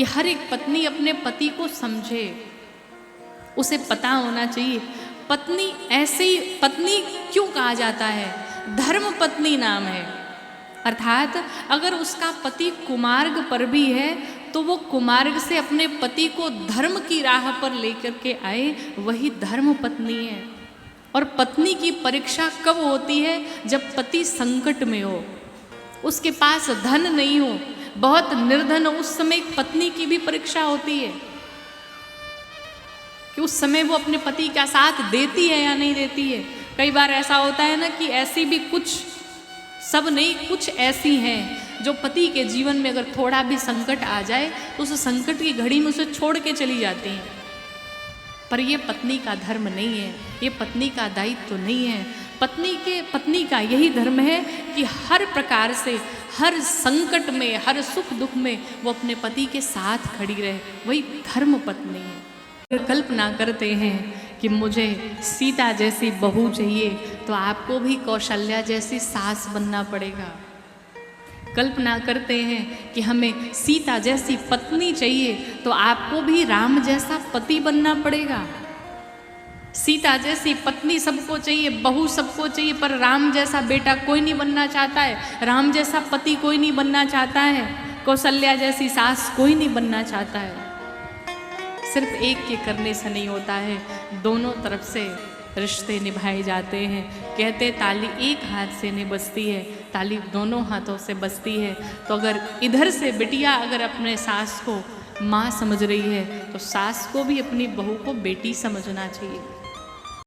कि हर एक पत्नी अपने पति को समझे, उसे पता होना चाहिए पत्नी ऐसे ही पत्नी क्यों कहा जाता है, धर्म पत्नी नाम है। अर्थात अगर उसका पति कुमार्ग पर भी है तो वो कुमार्ग से अपने पति को धर्म की राह पर लेकर के आए, वही धर्म पत्नी है। और पत्नी की परीक्षा कब होती है, जब पति संकट में हो, उसके पास धन नहीं हो, बहुत निर्धन हो, उस समय एक पत्नी की भी परीक्षा होती है कि उस समय वो अपने पति का साथ देती है या नहीं देती है। कई बार ऐसा होता है ना कि ऐसी भी कुछ, सब नहीं, कुछ ऐसी हैं जो पति के जीवन में अगर थोड़ा भी संकट आ जाए तो उस संकट की घड़ी में उसे छोड़ के चली जाती हैं। पर ये पत्नी का धर्म नहीं है, ये पत्नी का दायित्व तो नहीं है। पत्नी का यही धर्म है कि हर प्रकार से, हर संकट में, हर सुख दुख में वो अपने पति के साथ खड़ी रहे, वही धर्म पत्नी है। कल्पना करते हैं कि मुझे सीता जैसी बहू चाहिए तो आपको भी कौशल्या जैसी सास बनना पड़ेगा। कल्पना करते हैं कि हमें सीता जैसी पत्नी चाहिए तो आपको भी राम जैसा पति बनना पड़ेगा। सीता जैसी पत्नी सबको चाहिए, बहू सबको चाहिए, पर राम जैसा बेटा कोई नहीं बनना चाहता है, राम जैसा पति कोई नहीं बनना चाहता है, कौशल्या जैसी सास कोई नहीं बनना चाहता है। सिर्फ एक के करने से नहीं होता है, दोनों तरफ से रिश्ते निभाए जाते हैं। कहते ताली एक हाथ से नहीं बजती है, ताली दोनों हाथों से बजती है। तो अगर इधर से बिटिया अगर अपने सास को माँ समझ रही है तो सास को भी अपनी बहू को बेटी समझना चाहिए।